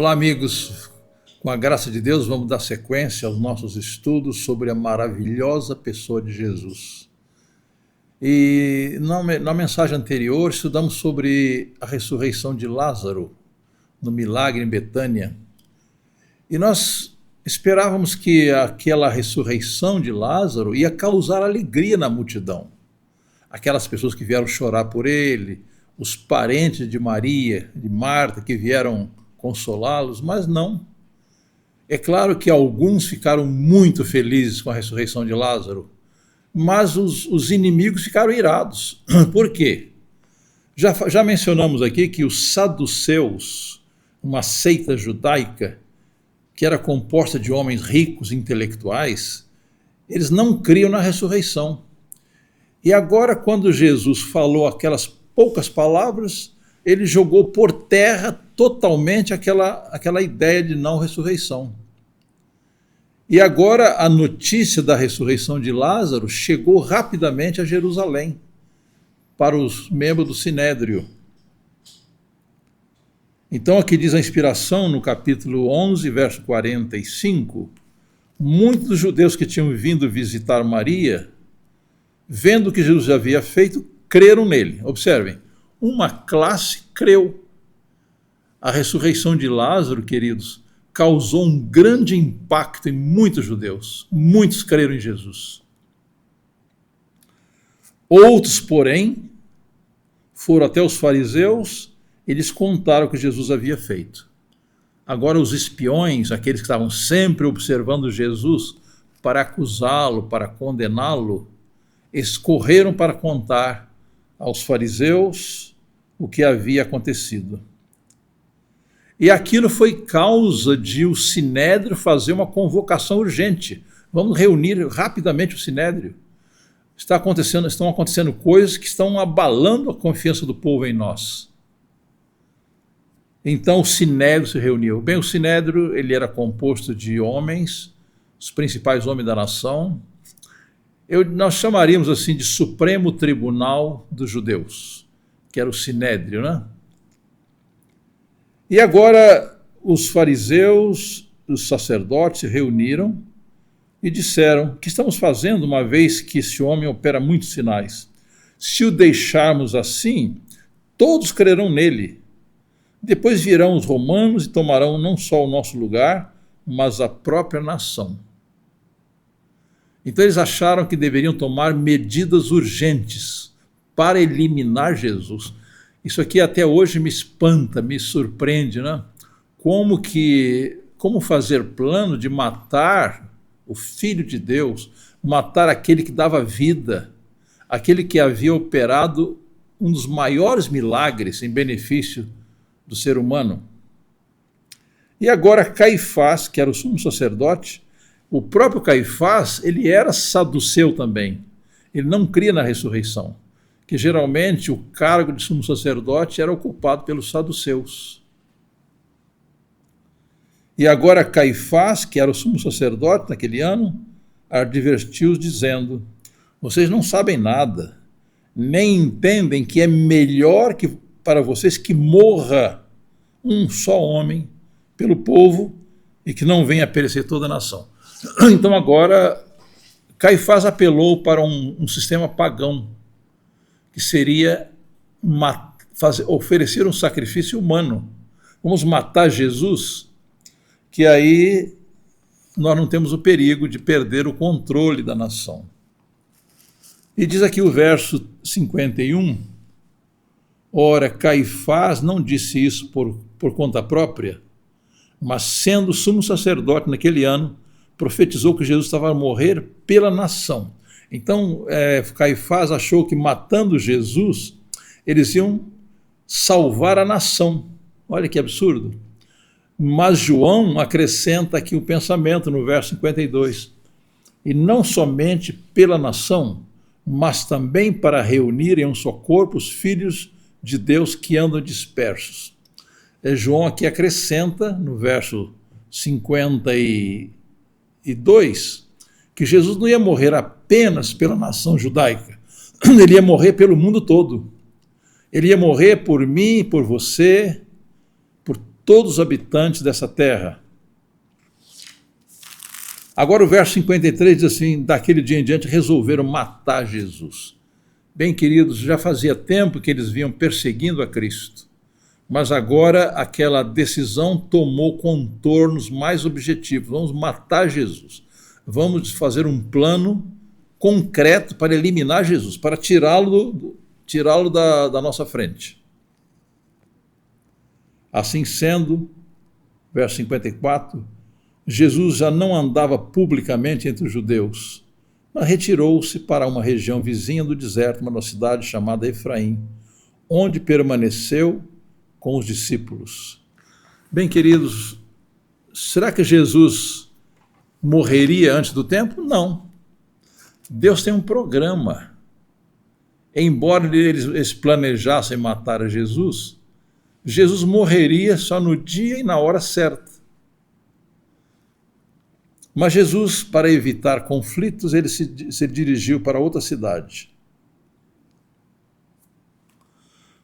Olá, amigos. Com a graça de Deus, vamos dar sequência aos nossos estudos sobre a maravilhosa pessoa de Jesus. E na mensagem anterior, estudamos sobre a ressurreição de Lázaro, no milagre em Betânia. E nós esperávamos que aquela ressurreição de Lázaro ia causar alegria na multidão. Aquelas pessoas que vieram chorar por ele, os parentes de Maria, de Marta, que vieram consolá-los, mas não. É claro que alguns ficaram muito felizes com a ressurreição de Lázaro, mas os inimigos ficaram irados. Por quê? Já mencionamos aqui que os saduceus, uma seita judaica, que era composta de homens ricos, intelectuais, eles não criam na ressurreição. E agora, quando Jesus falou aquelas poucas palavras, ele jogou por terra totalmente aquela ideia de não ressurreição. E agora a notícia da ressurreição de Lázaro chegou rapidamente a Jerusalém, para os membros do Sinédrio. Então aqui diz a inspiração no capítulo 11, verso 45, muitos dos judeus que tinham vindo visitar Maria, vendo o que Jesus havia feito, creram nele. Observem, uma classe creu. A ressurreição de Lázaro, queridos, causou um grande impacto em muitos judeus. Muitos creram em Jesus. Outros, porém, foram até os fariseus e lhes contaram o que Jesus havia feito. Agora os espiões, aqueles que estavam sempre observando Jesus para acusá-lo, para condená-lo, eles correram para contar aos fariseus o que havia acontecido. E aquilo foi causa de o Sinédrio fazer uma convocação urgente. Vamos reunir rapidamente o Sinédrio. Estão acontecendo coisas que estão abalando a confiança do povo em nós. Então o Sinédrio se reuniu. Bem, o Sinédrio ele era composto de homens, os principais homens da nação. Nós chamaríamos assim de Supremo Tribunal dos Judeus, que era o Sinédrio, né? E agora os fariseus, os sacerdotes se reuniram e disseram: o que estamos fazendo uma vez que esse homem opera muitos sinais? Se o deixarmos assim, todos crerão nele. Depois virão os romanos e tomarão não só o nosso lugar, mas a própria nação. Então eles acharam que deveriam tomar medidas urgentes para eliminar Jesus. Isso aqui até hoje me espanta, me surpreende, né? Como fazer plano de matar o Filho de Deus, matar aquele que dava vida, aquele que havia operado um dos maiores milagres em benefício do ser humano. E agora Caifás, que era o sumo sacerdote, o próprio Caifás, ele era saduceu também. Ele não cria na ressurreição, que geralmente o cargo de sumo sacerdote era ocupado pelos saduceus. E agora Caifás, que era o sumo sacerdote naquele ano, advertiu-os dizendo: vocês não sabem nada, nem entendem que é melhor para vocês que morra um só homem pelo povo e que não venha a perecer toda a nação. Então agora Caifás apelou para um sistema pagão, que seria oferecer um sacrifício humano. Vamos matar Jesus, que aí nós não temos o perigo de perder o controle da nação. E diz aqui o verso 51, ora, Caifás não disse isso por conta própria, mas sendo sumo sacerdote naquele ano, profetizou que Jesus estava a morrer pela nação. Então, Caifás achou que matando Jesus, eles iam salvar a nação. Olha que absurdo. Mas João acrescenta aqui o pensamento no verso 52. E não somente pela nação, mas também para reunir em um só corpo os filhos de Deus que andam dispersos. João aqui acrescenta, no verso 52, que Jesus não ia morrer apenas pela nação judaica, ele ia morrer pelo mundo todo. Ele ia morrer por mim, por você, por todos os habitantes dessa terra. Agora o verso 53 diz assim, daquele dia em diante resolveram matar Jesus. Bem, queridos, já fazia tempo que eles vinham perseguindo a Cristo, mas agora aquela decisão tomou contornos mais objetivos. Vamos matar Jesus. Vamos fazer um plano concreto para eliminar Jesus, para tirá-lo da nossa frente. Assim sendo, verso 54, Jesus já não andava publicamente entre os judeus, mas retirou-se para uma região vizinha do deserto, uma cidade chamada Efraim, onde permaneceu com os discípulos. Bem, queridos, será que Jesus morreria antes do tempo? Não. Deus tem um programa. Embora eles planejassem matar Jesus, Jesus morreria só no dia e na hora certa. Mas Jesus, para evitar conflitos, ele se dirigiu para outra cidade.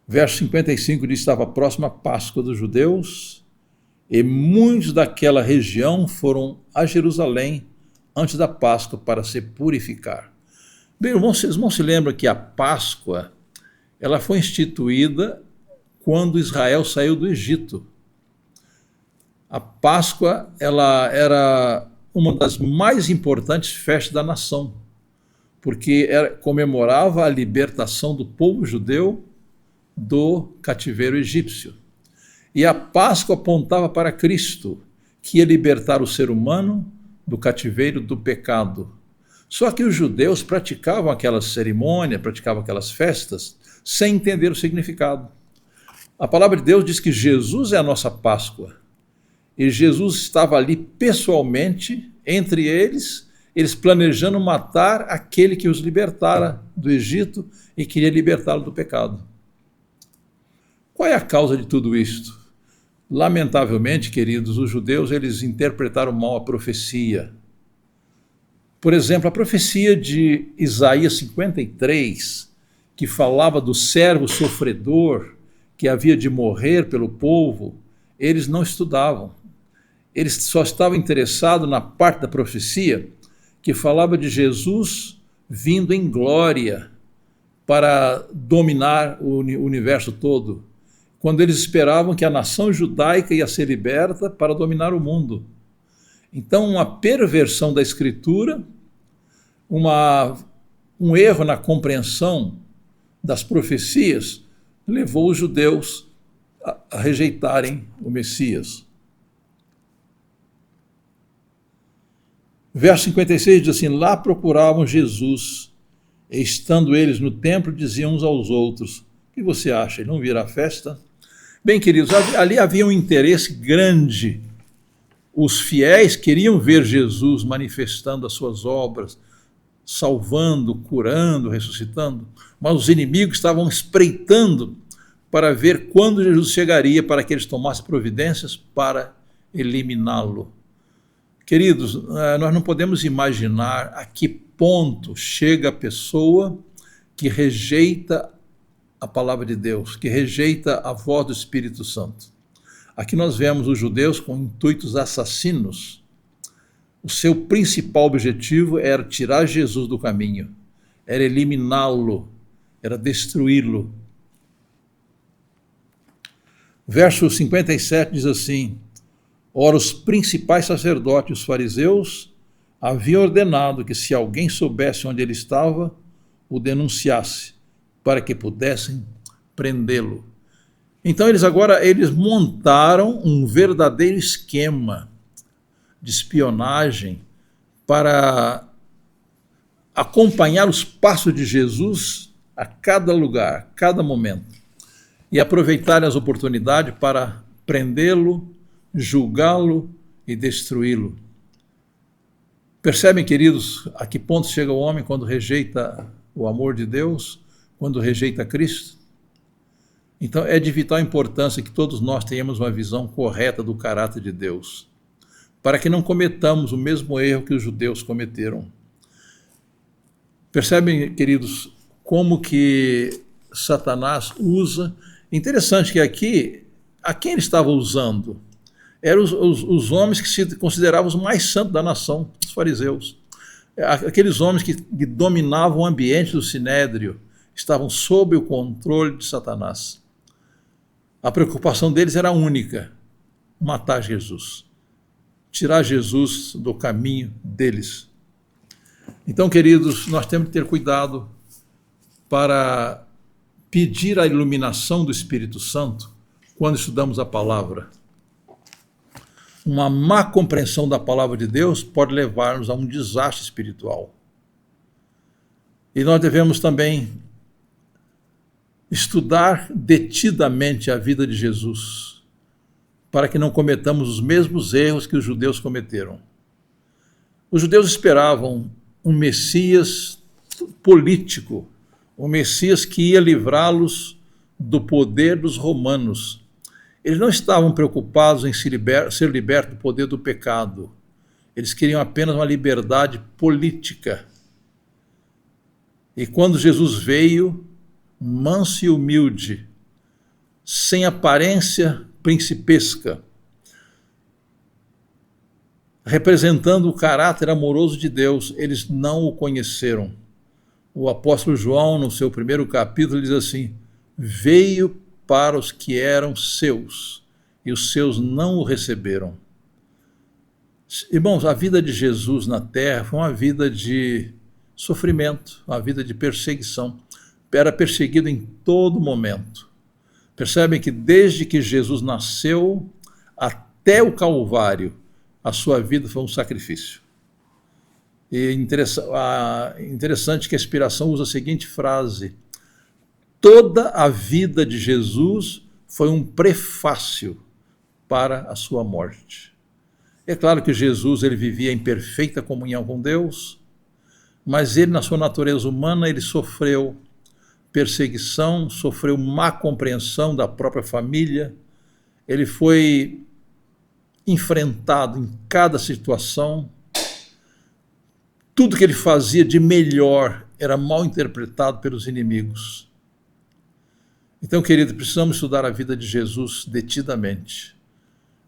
Verso 55 diz: estava próxima a Páscoa dos judeus, e muitos daquela região foram a Jerusalém antes da Páscoa para se purificar. Bem, vocês não se lembram que a Páscoa ela foi instituída quando Israel saiu do Egito. A Páscoa ela era uma das mais importantes festas da nação, porque comemorava a libertação do povo judeu do cativeiro egípcio. E a Páscoa apontava para Cristo, que ia libertar o ser humano do cativeiro do pecado. Só que os judeus praticavam aquela cerimônia, praticavam aquelas festas, sem entender o significado. A palavra de Deus diz que Jesus é a nossa Páscoa. E Jesus estava ali pessoalmente, entre eles planejando matar aquele que os libertara do Egito e queria libertá-lo do pecado. Qual é a causa de tudo isto? Lamentavelmente, queridos, os judeus eles interpretaram mal a profecia. Por exemplo, a profecia de Isaías 53, que falava do servo sofredor que havia de morrer pelo povo, eles não estudavam. Eles só estavam interessados na parte da profecia que falava de Jesus vindo em glória para dominar o universo todo, quando eles esperavam que a nação judaica ia ser liberta para dominar o mundo. Então, uma perversão da Escritura, um erro na compreensão das profecias, levou os judeus a rejeitarem o Messias. Verso 56 diz assim: lá procuravam Jesus, e estando eles no templo, diziam uns aos outros: o que você acha? Ele não virá a festa? Bem, queridos, ali havia um interesse grande. Os fiéis queriam ver Jesus manifestando as suas obras, salvando, curando, ressuscitando, mas os inimigos estavam espreitando para ver quando Jesus chegaria, para que eles tomassem providências para eliminá-lo. Queridos, nós não podemos imaginar a que ponto chega a pessoa que rejeita a palavra de Deus, que rejeita a voz do Espírito Santo. Aqui nós vemos os judeus com intuitos assassinos. O seu principal objetivo era tirar Jesus do caminho, era eliminá-lo, era destruí-lo. Verso 57 diz assim: ora, os principais sacerdotes, os fariseus, haviam ordenado que se alguém soubesse onde ele estava, o denunciasse, para que pudessem prendê-lo. Então eles montaram um verdadeiro esquema de espionagem para acompanhar os passos de Jesus a cada lugar, a cada momento, e aproveitarem as oportunidades para prendê-lo, julgá-lo e destruí-lo. Percebem, queridos, a que ponto chega o homem quando rejeita o amor de Deus, quando rejeita Cristo? Então é de vital importância que todos nós tenhamos uma visão correta do caráter de Deus, para que não cometamos o mesmo erro que os judeus cometeram. Percebem, queridos, como que Satanás usa? Interessante que aqui a quem ele estava usando? Eram os homens que se consideravam os mais santos da nação, os fariseus. Aqueles homens que dominavam o ambiente do sinédrio, estavam sob o controle de Satanás. A preocupação deles era única: matar Jesus, tirar Jesus do caminho deles. Então, queridos, nós temos que ter cuidado para pedir a iluminação do Espírito Santo quando estudamos a palavra. Uma má compreensão da palavra de Deus pode levar-nos a um desastre espiritual. E nós devemos também estudar detidamente a vida de Jesus, para que não cometamos os mesmos erros que os judeus cometeram. Os judeus esperavam um Messias político, um Messias que ia livrá-los do poder dos romanos. Eles não estavam preocupados em ser libertos do poder do pecado. Eles queriam apenas uma liberdade política. E quando Jesus veio, manso e humilde, sem aparência principesca, representando o caráter amoroso de Deus, eles não o conheceram. O apóstolo João, no seu primeiro capítulo, diz assim: veio para os que eram seus, e os seus não o receberam. Irmãos, a vida de Jesus na terra foi uma vida de sofrimento, uma vida de perseguição. Era perseguido em todo momento. Percebem que desde que Jesus nasceu até o Calvário, a sua vida foi um sacrifício. E interessante que a inspiração usa a seguinte frase: toda a vida de Jesus foi um prefácio para a sua morte. É claro que Jesus ele vivia em perfeita comunhão com Deus, mas ele, na sua natureza humana, ele sofreu perseguição, sofreu má compreensão da própria família, ele foi enfrentado em cada situação. Tudo que ele fazia de melhor era mal interpretado pelos inimigos. Então, querido, precisamos estudar a vida de Jesus detidamente.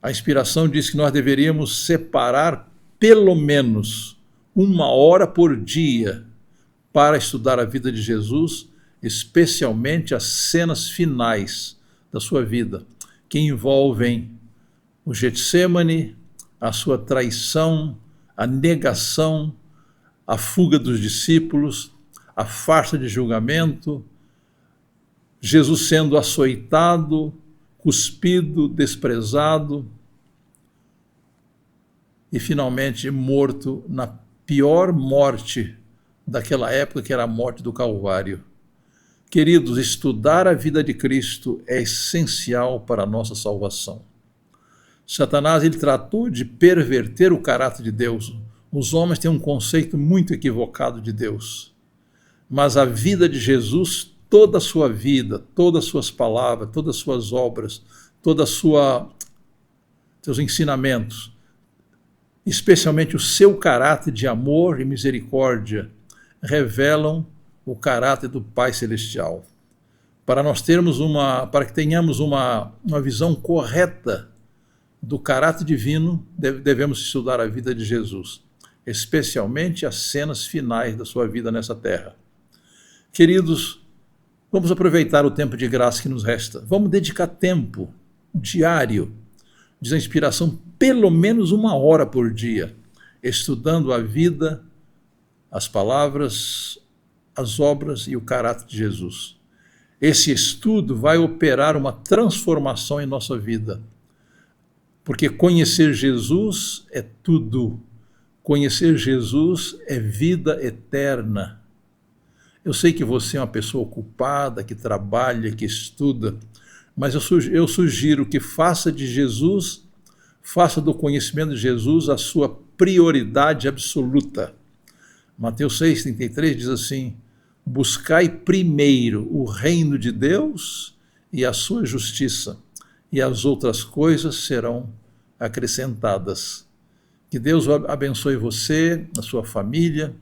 A inspiração diz que nós deveríamos separar pelo menos 1 hora por dia para estudar a vida de Jesus, especialmente as cenas finais da sua vida, que envolvem o Getsemane, a sua traição, a negação, a fuga dos discípulos, a farsa de julgamento, Jesus sendo açoitado, cuspido, desprezado e finalmente morto na pior morte daquela época, que era a morte do Calvário. Queridos, estudar a vida de Cristo é essencial para a nossa salvação. Satanás ele tratou de perverter o caráter de Deus. Os homens têm um conceito muito equivocado de Deus. Mas a vida de Jesus, toda a sua vida, todas as suas palavras, todas as suas obras, todos seus ensinamentos, especialmente o seu caráter de amor e misericórdia, revelam o caráter do Pai Celestial. Para que tenhamos uma visão correta do caráter divino, devemos estudar a vida de Jesus, especialmente as cenas finais da sua vida nessa terra. Queridos, vamos aproveitar o tempo de graça que nos resta. Vamos dedicar tempo diário, diz a inspiração, pelo menos 1 hora por dia, estudando a vida, as palavras, as obras e o caráter de Jesus. Esse estudo vai operar uma transformação em nossa vida, porque conhecer Jesus é tudo. Conhecer Jesus é vida eterna. Eu sei que você é uma pessoa ocupada, que trabalha, que estuda, mas eu sugiro que faça do conhecimento de Jesus a sua prioridade absoluta. Mateus 6,33 diz assim: buscai primeiro o reino de Deus e a sua justiça, e as outras coisas serão acrescentadas. Que Deus abençoe você, a sua família,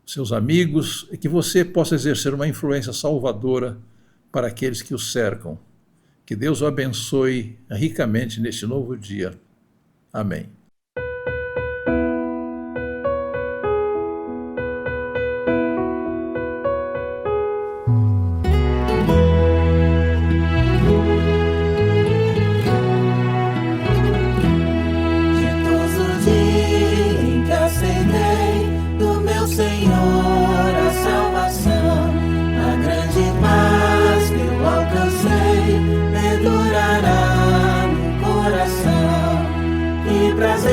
seus amigos, e que você possa exercer uma influência salvadora para aqueles que o cercam. Que Deus o abençoe ricamente neste novo dia. Amém. Senhor, a salvação, a grande paz que eu alcancei, perdurará no coração. Que prazer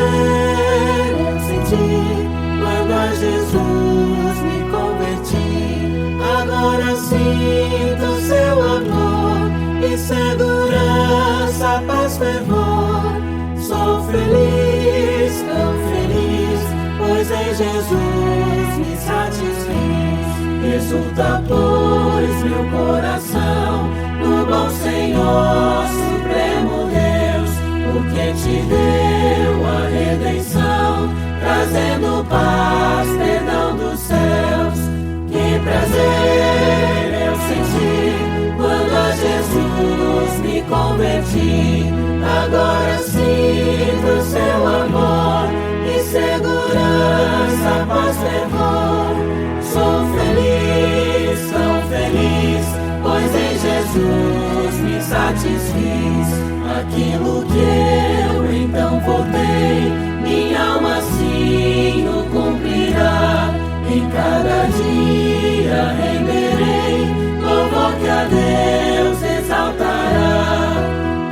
eu senti quando a Jesus me converti. Agora sinto seu amor e segurança, paz, fervor. Sou feliz, tão feliz, pois em Jesus me satisfiz. Exulta, pois, meu coração no bom Senhor, supremo Deus, porque te deu a redenção, trazendo paz, perdão dos céus. Que prazer eu senti quando a Jesus me converti. Agora sinto seu amor e segurança, paz, fervor. Sou feliz, tão feliz, pois em Jesus me satisfiz. Aquilo que eu então votei, minha alma sim o cumprirá. Em cada dia renderei louvor que a Deus exaltará.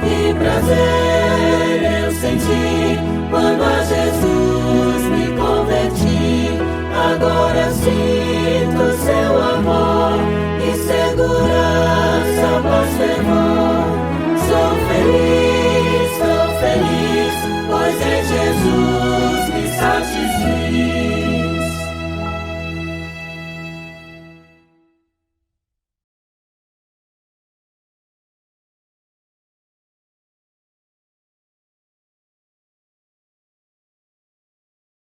Que prazer eu senti quando a Jesus me converti. Agora sinto seu amor e segurança, paz, fervor. Sou feliz, tão feliz, pois em Jesus me satisfiz.